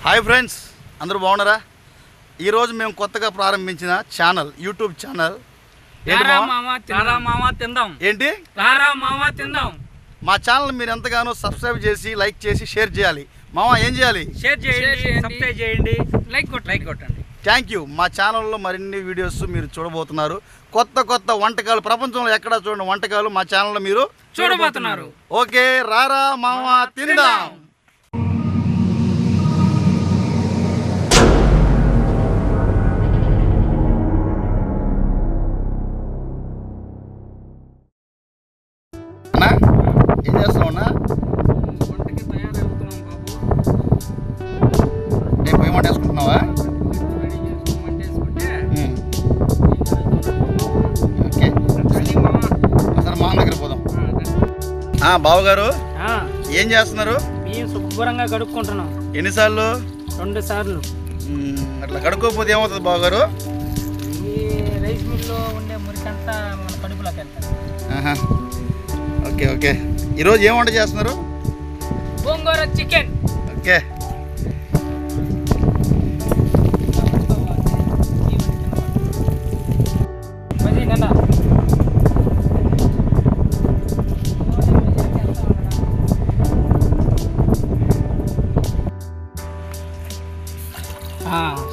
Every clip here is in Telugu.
హాయ్ ఫ్రెండ్స్, అందరూ బాగున్నారా? ఈరోజు మేము కొత్తగా ప్రారంభించిన ఛానల్, యూట్యూబ్ ఛానల్ ఏంటి మా ఛానల్ మీరు ఎంతగానో సబ్స్క్రైబ్ చేసి, లైక్ చేసి, షేర్ చేయాలి. మామ ఏం చేయాలి? షేర్ చేయండి, సబ్స్క్రైబ్ చేయండి, లైక్ కొట్టండి. Thank you. మా ఛానల్లో మరిన్ని వీడియోస్ మీరు చూడబోతున్నారు. కొత్త కొత్త వంటకాలు, ప్రపంచంలో ఎక్కడా చూడండి వంటకాలు మా ఛానల్లో మీరు చూడబోతున్నారు. ఓకే, రారా మామ తిందాం. అన్నా ఏం చేస్తున్నావు అన్నా? వంటకి తయారవుతున్నాం బాబు. నేను పోయి వంట వేసుకుంటున్నావా? రెడీ చేసుకోమంటే వేసుకుంటే ఓకే, ఒకసారి మామ దగ్గర పోదాం. బావగారు ఏం చేస్తున్నారు? బియ్యం శుభ్రంగా కడుక్కుంటున్నాం. ఎన్నిసార్లు? 2 సార్లు. అట్లా కడుక్కోకపోతే ఏమవుతుంది బావగారు? ఈ రైస్ మిల్లో ఉండే మురికంతా మన కడుపులోకి వెళ్తాం. Okay okay. ఈరోజు ఏం వంట చేస్తున్నారు? గోంగూర చికెన్. ఓకే.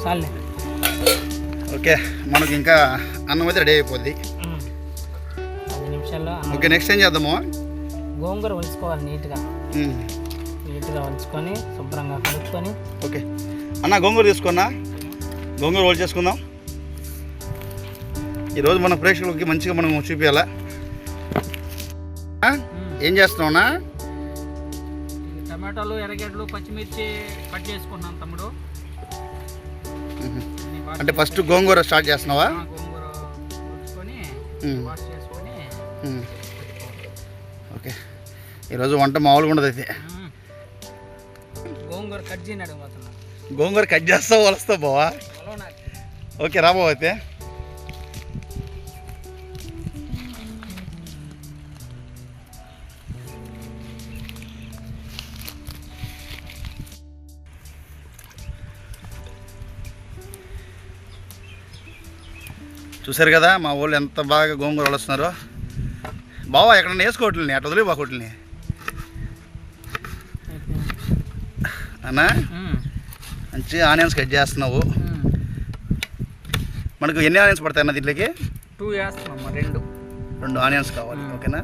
చాలే. ఓకే, మనకి ఇంకా అన్నం అయితే రెడీ అయిపోద్ది. 10 నిమిషాల్లో. ఓకే, నెక్స్ట్ ఏం చేద్దాము? గోంగూర వలుచుకోవాలి నీట్గా వలుచుకొని శుభ్రంగా కలుపుకొని. ఓకే అన్న, గోంగూర తీసుకున్నా, గోంగూర వలు చేసుకుందాం. ఈరోజు మన ప్రేక్షకులకి మంచిగా మనం చూపించాలా. ఏం చేస్తున్నావునా? టమాటాలు, ఎర్రగడ్డలు, పచ్చిమిర్చి కట్ చేసుకున్నాం తమ్ముడు. అంటే ఫస్ట్ గోంగూర స్టార్ట్ చేస్తున్నావా? గోంగూర వలుచుకొని వాష్ చేసుకొని. ఓకే, ఈరోజు వంట మామూలుగా ఉండదు అయితే. గోంగూర కట్ చేయడం పోతున్నా. గోంగూర కట్ చేస్తావు, వలుస్తావు బావా? ఓకే, రాబో అయితే. చూసారు కదా మా వాళ్ళు ఎంత బాగా గోంగూర వలుస్తున్నారో. బావా ఎక్కడన్నా వేసుకోవట్లని, అట్లా వదిలే బాకోట్లని అన్నా. మంచి ఆనియన్స్ కట్ చేస్తున్నావు. మనకు ఎన్ని ఆనియన్స్ పడతాయి అన్న దీంట్లోకి? 2 వేస్తున్నాం. 2 ఆనియన్స్ కావాలి. ఓకేనా?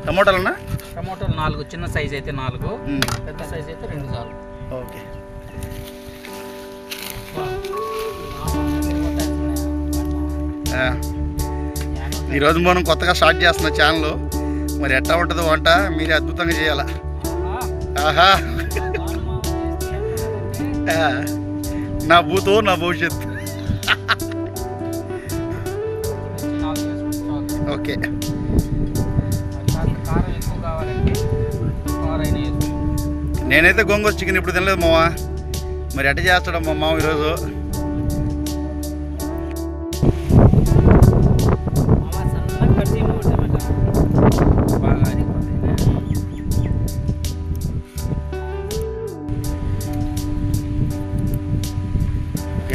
టమోటాలు అన్నా? టమోటాలు 4, చిన్న సైజ్ అయితే 4, పెద్ద సైజ్ అయితే 2 చాలు. ఓకే. ఈరోజు మనం కొత్తగా స్టార్ట్ చేస్తున్న ఛానల్, మరి ఎట్లా ఉంటుందో వంట మీరే అద్భుతంగా చేయాలా. ఆహా, నా భూతో నా భవిష్యత్తు. ఓకే, నేనైతే గోంగూర చికెన్ ఇప్పుడు తినలేదు మావా. మరి ఎట్ట చేస్తాడు మా మామ ఈరోజు?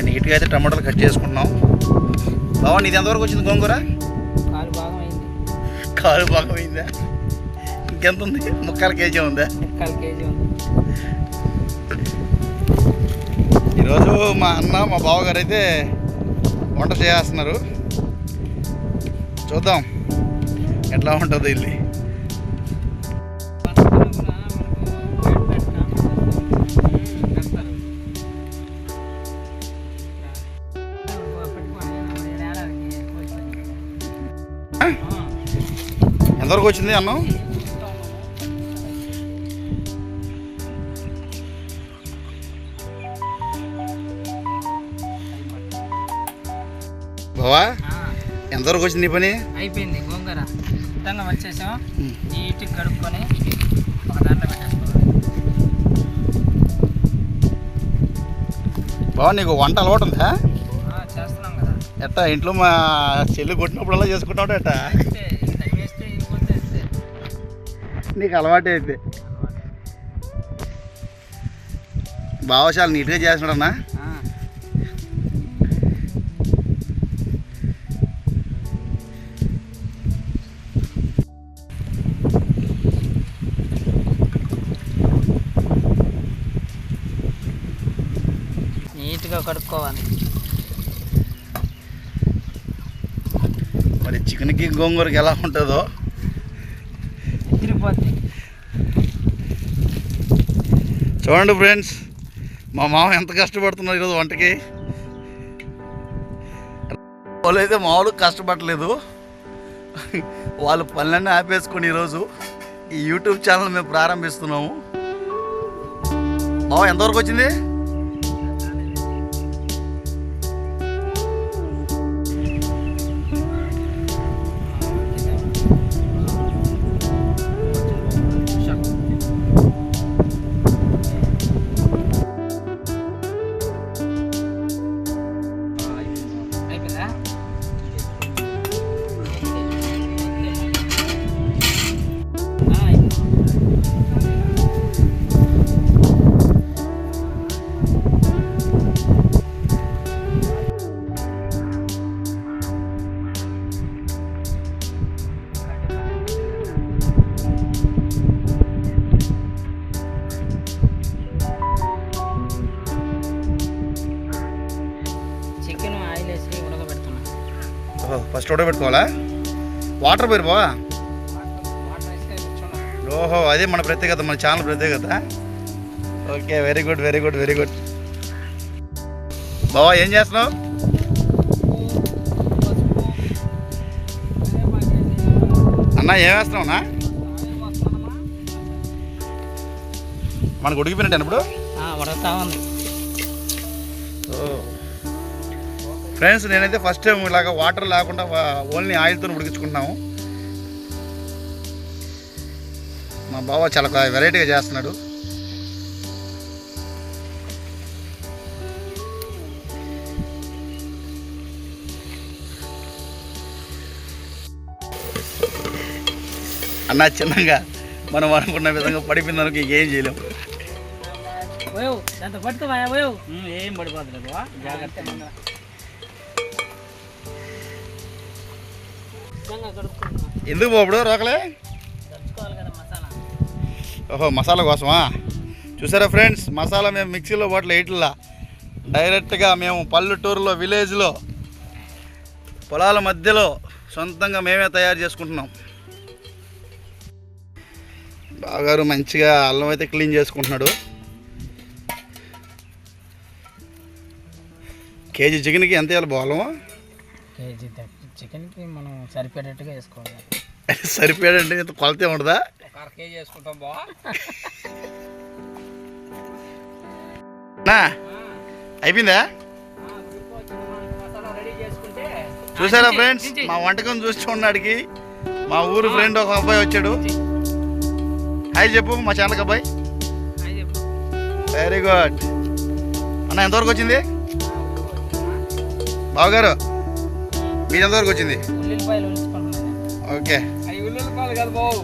నీట్గా అయితే టమాటాలు కట్ చేసుకుంటున్నాం. బావా నీది ఎంతవరకు వచ్చింది గోంగూర? కాలు భాగం అయిందా? ఇంకెంత ఉంది? 3/4 కేజీ ఉందా? 3/4 కేజీ ఉంది. ఈరోజు మా అన్న, మా బావగారు అయితే వంట చేస్తున్నారు. చూద్దాం ఎట్లా ఉంటుందో ఇల్లు. ఎంతవరకు వచ్చింది అన్నం? బావా ఎంతవరకు వచ్చింది నీ పని? అయిపోయింది. గోంగూర మొత్తంగా వచ్చేసాం. నీట్గా కడుక్కొని ఒక దాంట్లో పెట్టేసుకోవాలి. బావా నీకు వంట అలవాటు ఉందా? చేస్తున్నాం కదా. ఎట్టా ఇంట్లో మా చెల్లి కొట్టినప్పుడల్లా చేసుకుంటావు ఎట్టా? నీకు అలవాటు అయితే బావ చాలా నీట్గా చేస్తున్నాడన్నా. నీట్గా కడుక్కోవాలి. మరి చికెన్కి గోంగూరకి ఎలా ఉంటుందో తిరిగిపోద్ది. చూడండి ఫ్రెండ్స్, మా మామ ఎంత కష్టపడుతున్నారు ఈరోజు వంటకి. వాళ్ళు అయితే మామూలుగా కష్టపడలేదు, వాళ్ళు పనులన్నీ ఆపేసుకొని ఈరోజు ఈ యూట్యూబ్ ఛానల్ మేము ప్రారంభిస్తున్నాము. మామ ఎంతవరకు వచ్చింది? ఫస్ట్ ఉడకబెట్టుకోవాలా? వాటర్ పోయిపోవా? ఓహో, అదే మన ప్రత్యేకత, మన ఛానల్ ప్రత్యేకత. Okay, very good very good very good. బావా ఏం చేస్తున్నావు? అన్న ఏం వేస్తున్నావునా? మనకు ఉడికిపోయినట్టు ఇప్పుడు ఉడకతా ఉంది. ఫ్రెండ్స్, నేనైతే ఫస్ట్ టైం ఇలాగ వాటర్ లేకుండా ఓన్లీ ఆయిల్తో ఉడికించుకుంటున్నాము. మా బావ చాలా వెరైటీగా చేస్తున్నాడు. అన్న చిన్నగా మనం అనుకున్న విధంగా పడిపోయిందనుకో ఏం చేయలేము. ఏం పడిపోతుంది జాగ్రత్త. ఎందుకు బాబుడు రోకలే? ఓహో, మసాలా కోసమా? చూసారా ఫ్రెండ్స్, మసాలా మేము మిక్సీలో బాటిల్ వేయట్లా, డైరెక్ట్గా మేము పల్లెటూరులో విలేజ్లో పొలాల మధ్యలో సొంతంగా మేమే తయారు చేసుకుంటున్నాం. బాగారు మంచిగా అల్లం అయితే క్లీన్ చేసుకుంటున్నాడు. కేజీ చికెన్కి ఎంత వేయాలి బాలము? కేజీ చికెన్కి మనం సరిపడేట్టుగా వేసుకోవాలి. సరిపోయాడంటే కొలతే ఉండదా? ఒక అర కేజీ వేసుకుంటాం బా. అయిపోయిందా? చూసారా ఫ్రెండ్స్, మా వంటకం చూస్తున్నాడికి మా ఊరు ఫ్రెండ్ ఒక అబ్బాయి వచ్చాడు. హాయ్ చెప్పు మా ఛానల్కి అబ్బాయి. వెరీ గుడ్ అన్న. ఎంతవరకు వచ్చింది బావగారు? మీరు ఎంతవరకు వచ్చింది? ఓకే, ఉల్లిపాయలు కాదు బాబు,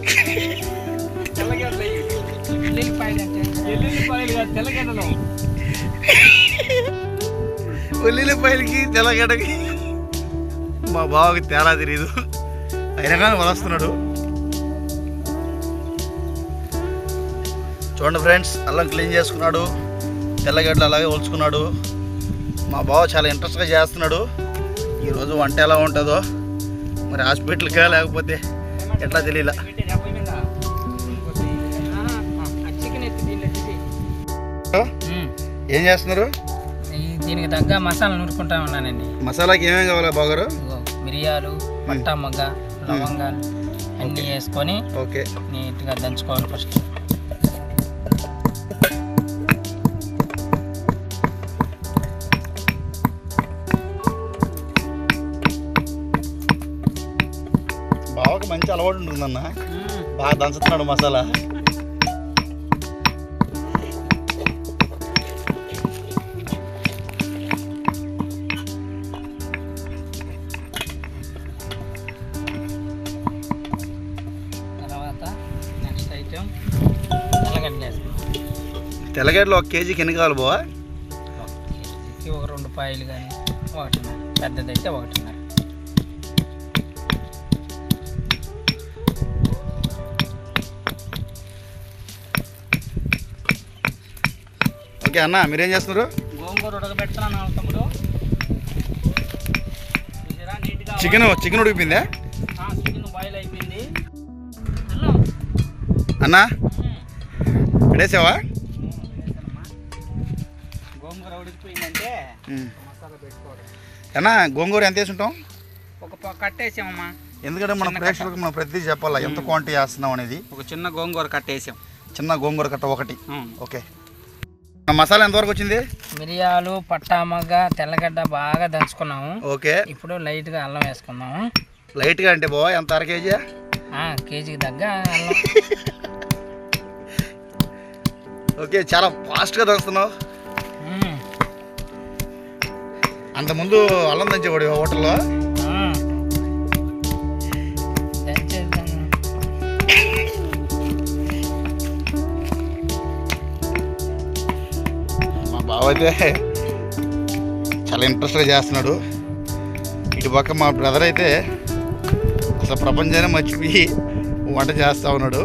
ఉల్లిపాయలకి తెల్లగడ్డకి మా బావకి తేడా తెలియదు, అయినా కానీ వస్తున్నాడు. చూడండి ఫ్రెండ్స్, అల్లం క్లీన్ చేసుకున్నాడు, తెల్లగడ్డలు అలాగే ఒలుచుకున్నాడు. మా బావ చాలా ఇంట్రెస్ట్గా చేస్తున్నాడు. ఈరోజు వంట ఎలా ఉంటుందో మరి, హాస్పిటల్కా లేకపోతే ఎట్లా తెలియలా. ఏం చేస్తున్నారు? దీనికి తగ్గ మసాలా నూరుకుంటా ఉన్నానండి. మసాలాకి ఏమేమి కావాలి బాగారు? మిరియాలు, పట్టా మొగ్గ, లవంగాలు అన్నీ వేసుకొని ఓకే నీట్గా దంచుకోవాలి ఫస్ట్. బావకి మంచి అలవాటు ఉంటుందన్న, బాగా దంచుతున్నాడు మసాలా. తర్వాత నెక్స్ట్ ఐటెం తెల్లగడ్డలు వేసుకున్నాం. తెల్లగడ్డలు 1 కేజీకి ఎన్ని కావాలి బావా? 1 కేజీకి ఒక 2 పాయలు కానీ 1.5, పెద్దదైతే 1.5. ఓకే అన్న, మీరేం చేస్తున్నారు? గోంగూర ఉడకబెడుతున్నాను తమ్ముడు. నీట్గా చికెన్ ఉడికిపోయిందా చికెన్ బాయిల్ అయిపోయింది. అన్నా పడేసావా? గోంగూర ఉడికిపోయిందంటే మసాలా పెట్టుకోవడం. అన్నా గోంగూర ఎంత వేసి ఉంటాం? ఒక కట్టేసామమ్మా. ఎందుకంటే మన ప్రేక్షకులకు మనం ప్రతిదీ చెప్పాలా ఎంత క్వాంటిటీ వేస్తున్నాం అనేది. ఒక చిన్న గోంగూర కట్టేసాం. చిన్న గోంగూర కట్ట 1. ఓకే. మసాలా ఎంతవరకు వచ్చింది? మిరియాలు, పట్టామగ్గ, తెల్లగడ్డ బాగా దంచుకున్నాము. ఓకే. ఇప్పుడు లైట్గా అల్లం వేసుకున్నాము. లైట్గా అంటే బావా ఎంత? 1/2 కేజీ? కేజీకి తగ్గ అల్లం. ఓకే, చాలా ఫాస్ట్గా దంచుతున్నావు. అంతకుముందు అల్లం దంచేవాడు హోటల్లో. మా బావ అయితే చాలా ఇంట్రెస్ట్గా చేస్తున్నాడు. ఇటు పక్క మా బ్రదర్ అయితే అసలు ప్రపంచాన్ని మర్చిపోయి వంట చేస్తూ ఉన్నాడు.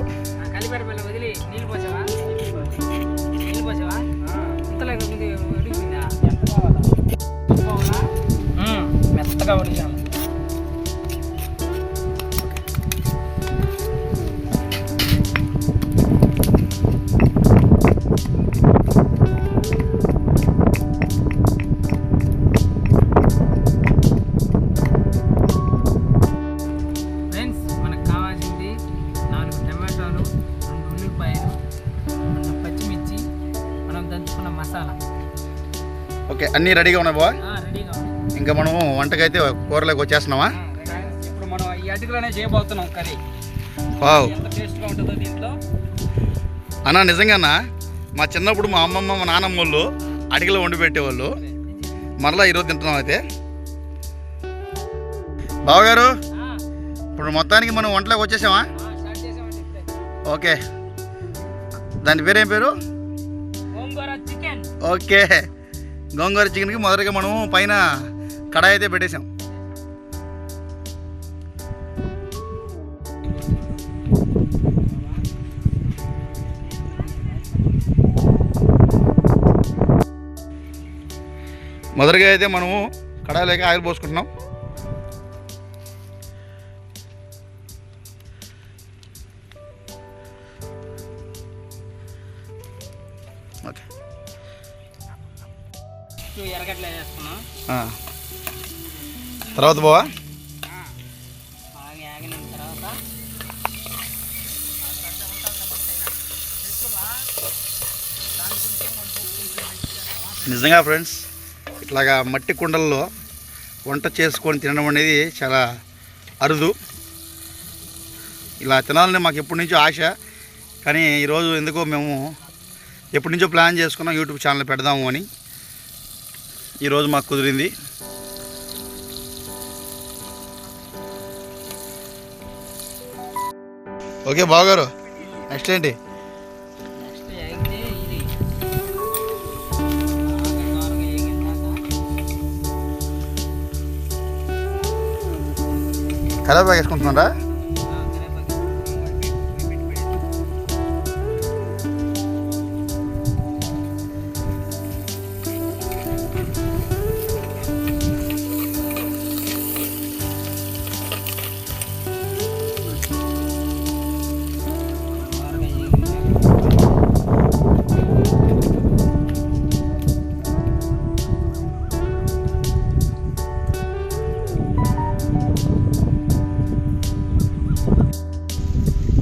మెత్తగా ఉడికాము. ఫ్రెండ్స్, మనకు కావాల్సింది 4 టమాటాలు, 2 ఉల్లిపాయలు, 2 పచ్చిమిర్చి, మనం దంచుకున్న మసాలా. ఓకే, అన్నీ రెడీగా ఉన్నాయి బావా? రెడీగా ఉంది. ఇంకా మనం వంటకైతే కూరలోకి వచ్చేస్తున్నావా? ఇప్పుడు మనం ఈ అటుకులోనే చేయబోతున్నాం కర్రీ. వావ్, ఎంత టేస్ట్గా ఉంటుందో దీంట్లో. అన్నా నిజంగానా మా చిన్నప్పుడు మా అమ్మమ్మ మా నాన్నమ్మ వాళ్ళు అడిగిలో వండి పెట్టేవాళ్ళు. మరలా ఈరోజు తింటున్నాం. అయితే బావగారు, ఇప్పుడు మొత్తానికి మనం వంటలోకి వచ్చేసామా? స్టార్ట్ చేసామండి ఇప్పుడే. ఓకే, దాని పేరేం పేరు? గోంగూర చికెన్. ఓకే, గోంగూర చికెన్కి మొదటిగా మనం పైన కడాయి అయితే పెట్టేసాం. మొదటిగా అయితే మనము కడాయిలోకి ఆయిల్ పోసుకుంటున్నాం. ఓకే, ఎర్రగడ్డలు వేసుకున్నాం. తర్వాత బావా బాగా ఆగిన తర్వాత నిజంగా ఫ్రెండ్స్ ఇట్లాగా మట్టి కుండల్లో వంట చేసుకొని తినడం అనేది చాలా అరుదు. ఇలా తినాలని మాకు ఎప్పటి నుంచో ఆశ. కానీ ఈరోజు ఎందుకో మేము ఎప్పటి నుంచో ప్లాన్ చేసుకున్నాం యూట్యూబ్ ఛానల్ పెడదాము అని. ఈరోజు మాకు కుదిరింది. ఓకే బావగారు, నెక్స్ట్ ఏంటి? కరివేపాకు వేసుకుంటున్నారా?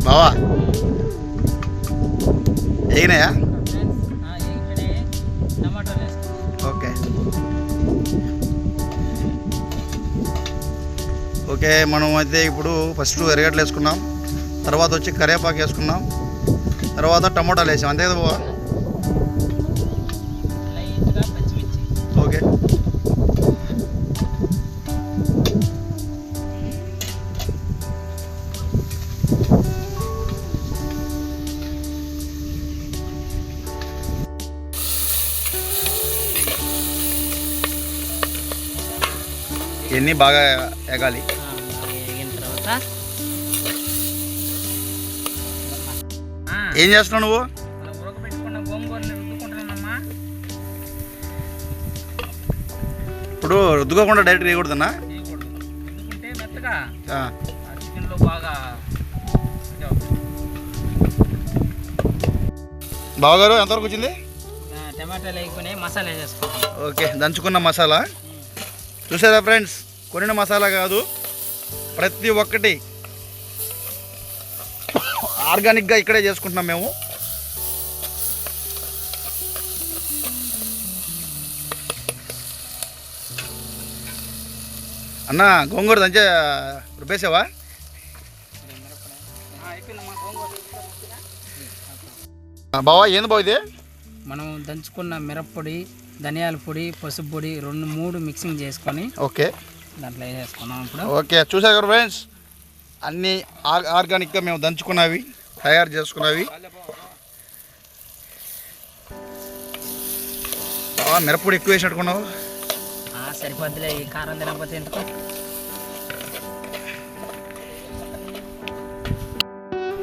బావా ఎగినాయా? ఓకే ఓకే, మనం అయితే ఇప్పుడు ఫస్ట్ ఎర్రగడ్డలు వేసుకున్నాం, తర్వాత వచ్చి కరివేపాకు వేసుకున్నాం, తర్వాత టమోటాలు వేసాం. అంతే కదా బావా? ఓకే, ఇవన్నీ బాగా ఎగాలి. బాగా వేగిన తర్వాత ఏం చేస్తున్నావు నువ్వు? మనం ఉడకబెట్టుకున్న గోంగూరని రుద్దుకుంటున్నామా. ఇప్పుడు రుద్దుకోకుండా డైరెక్ట్ వేయకూడదన్నా? వేయకూడదు, ఎందుకంటే మెత్తగా ఆ. చికెన్లో బాగా బావగారు ఎంతవరకు వచ్చింది? టమాటాలు వేసుకుని మసాలా వేసేసుకోవాలి. ఓకే, దంచుకున్న మసాలా చూసారా ఫ్రెండ్స్, కొనిన మసాలా కాదు, ప్రతి ఒక్కటి ఆర్గానిక్గా ఇక్కడే చేసుకుంటున్నాం మేము. అన్న గోంగూర దంచే రుబ్బేసావా? బావా ఏంది బావ ఇది? మనం దంచుకున్న మిరప్పొడి, ధనియాల పొడి, పసుపు పొడి 2-3 మిక్సింగ్ చేసుకొని ఓకే దాంట్లో వేసేసుకున్నాం ఇప్పుడు. ఓకే చూసారు కదా ఫ్రెండ్స్, అన్నీ ఆర్గానిక్గా మేము దంచుకున్నవి, తయారు చేసుకున్నవి. మిరప్పొడి ఎక్కువ వేసినట్టుకున్నావు. సరిపోద్దులే, ఈ కారం తినకపోతే ఎందుకు.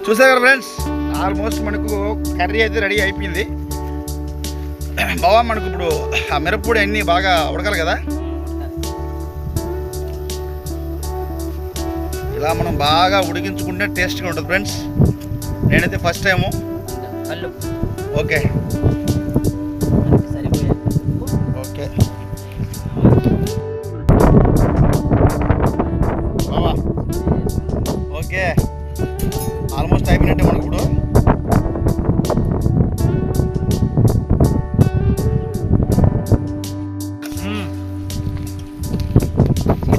చూసారు కదా ఫ్రెండ్స్, ఆల్మోస్ట్ మనకు కర్రీ అయితే రెడీ అయిపోయింది. బావా మనకు ఇప్పుడు ఆ మిరప్పొడి అన్నీ బాగా ఉడకాలి కదా, ఇలా మనం బాగా ఉడికించుకుంటే టేస్ట్గా ఉంటుంది ఫ్రెండ్స్. నేనైతే ఫస్ట్ టైము. కళ్ళు ఓకే సరిపోయే ఓకే బావా ఓకే, ఆల్మోస్ట్ అయిపోయినట్టే మనకు ఇప్పుడు.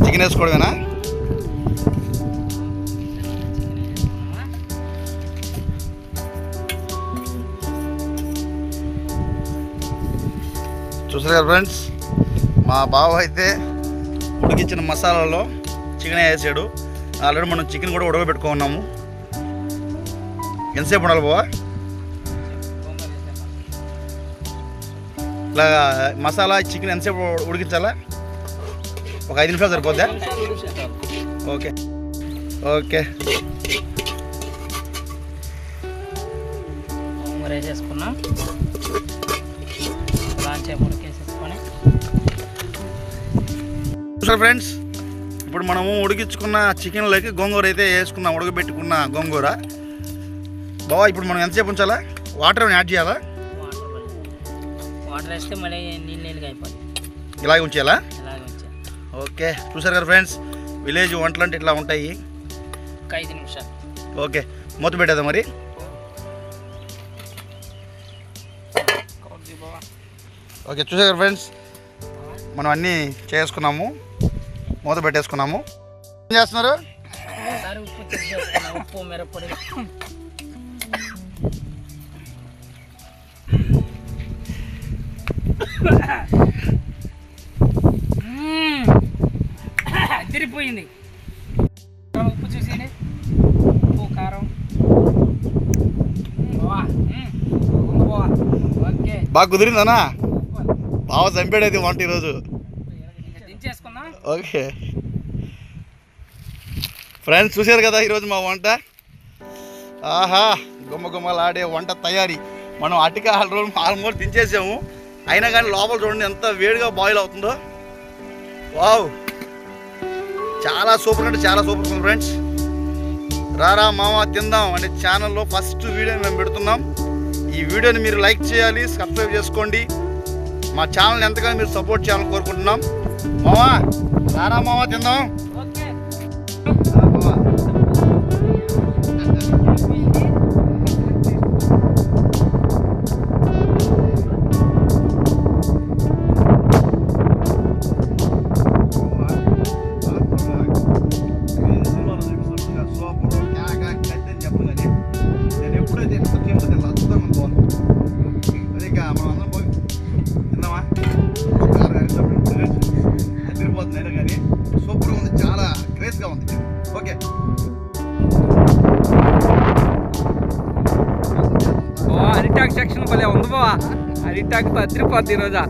చికెన్ వేసుకోవడమేనా? చూసారు కదా ఫ్రెండ్స్, మా బావ అయితే ఉడికించిన మసాలాలో చికెన్ వేసాడు. ఆల్రెడీ మనం చికెన్ కూడా ఉడకబెట్టుకున్నాము. ఎంతసేపు ఉండాలి బావా? ఇట్లా మసాలా చికెన్ ఎంతసేపు ఉడికించాలా? ఒక 5 నిమిషాలు సరిపోద్దా? ఓకే ఓకే వేసేసుకున్నాం. దాంచేపు ఉడికేసేసుకొని చూసారు ఫ్రెండ్స్, ఇప్పుడు మనము ఉడికించుకున్న చికెన్లోకి గోంగూర అయితే వేసుకున్నాం, ఉడకబెట్టుకున్న గోంగూర. బావా ఇప్పుడు మనం ఎంతసేపు ఉంచాలా? వాటర్ యాడ్ చేయాలా? వాటర్ వేస్తే మళ్ళీ నీళ్ళగా అయిపోతుంది. ఇలాగే ఉంచేయాలా? ఇలాగే ఉంచాలి. ఓకే చూసారు కదా ఫ్రెండ్స్, విలేజ్ వంటలు అంటే ఇట్లా ఉంటాయి. ఒక 5 నిమిషాలు. ఓకే మూత పెట్టేదా మరి? ఓకే చూసారు కదా ఫ్రెండ్స్, మనం అన్నీ చేసుకున్నాము, మూత పెట్టేసుకున్నాము. ఏం చేస్తున్నారు? ఒకసారి ఉప్పు చెక్ చేసుకున్నాం, ఉప్పు మిరప్పొడి. అదిరిపోయింది. ఉప్పు చూసేయండి, ఉప్పు కారం. ఓకే బాగా కుదిరిందనా? బాగా చంపాడైతే వంట ఈరోజు. దించేసుకుందాం. ఓకే ఫ్రెండ్స్ చూసారు కదా ఈరోజు మా వంట. ఆహా గుమ్మగుమ్మలాడే వంట తయారీ. మనం అటిక ఆల్మోస్ట్ దించేసాము, అయినా కానీ లోపల చూడండి ఎంత వేడిగా బాయిల్ అవుతుందో. వావ్ చాలా సూపర్ అంటే చాలా సూపర్ ఉంది ఫ్రెండ్స్. రారా మామ తిందాం అనే ఛానల్లో ఫస్ట్ వీడియో మేము పెడుతున్నాం. ఈ వీడియోని మీరు లైక్ చేయాలి, సబ్స్క్రైబ్ చేసుకోండి. మా ఛానల్ని ఎంతగానో మీరు సపోర్ట్ చేయాలని కోరుకుంటున్నాం. మావా రారా మామ తిందాం. ఓకే సూపర్గా ఉంది, చాలా క్రేజ్గా ఉంది. ఓకే అరిటాక్ సెక్షన్ భలే ఉంది బావా. అరిటాక్తో అదిరిపోద్ది ఈరోజా.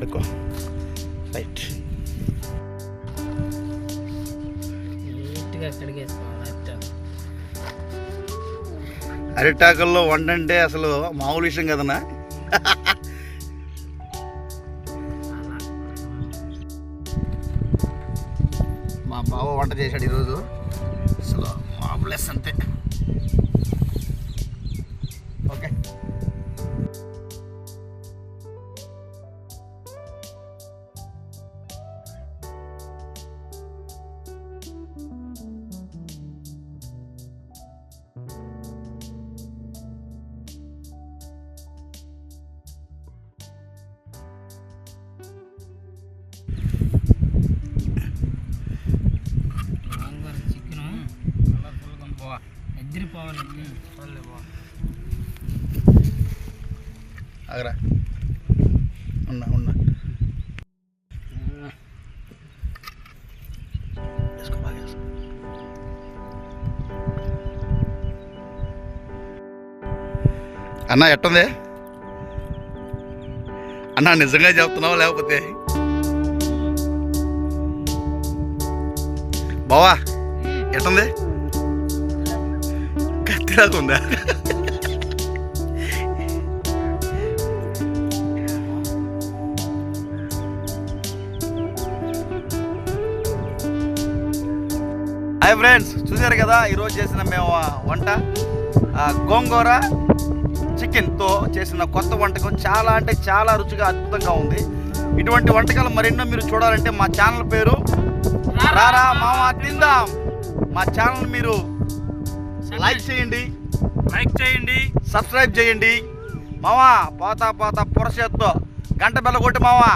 కడుక్కో. రైట్. నీట్గా కడిగేసుకోవాలి. అరిటాకుల్లో వంట అంటే అసలు మామూలు విషయం కదన్నా. మా బావ వంట చేశాడు ఈరోజు. అసలు మామూలెస్ అంతే. ఓకే. అగరా ఉన్నా ఉన్నా వేసుకో, బాగా వేసుకో. అన్నా ఎట్టుంది అన్నా? నిజంగా చెప్తున్నావా లేకపోతే? బావా ఎట్టుంది? కత్తిలాగా ఉందా? హాయ్ ఫ్రెండ్స్, చూసారు కదా ఈరోజు చేసిన మేము వంట గోంగూర చికెన్తో చేసిన కొత్త వంటకం. చాలా అంటే చాలా రుచిగా అద్భుతంగా ఉంది. ఇటువంటి వంటకాలు మరెన్నో మీరు చూడాలంటే మా ఛానల్ పేరు రారా మామ తిందాం. మా ఛానల్ మీరు లైక్ చేయండి, సబ్స్క్రైబ్ చేయండి. మావా పోతా పోతా పొరచేత్తో గంట బెల్ల కొట్టు మావా.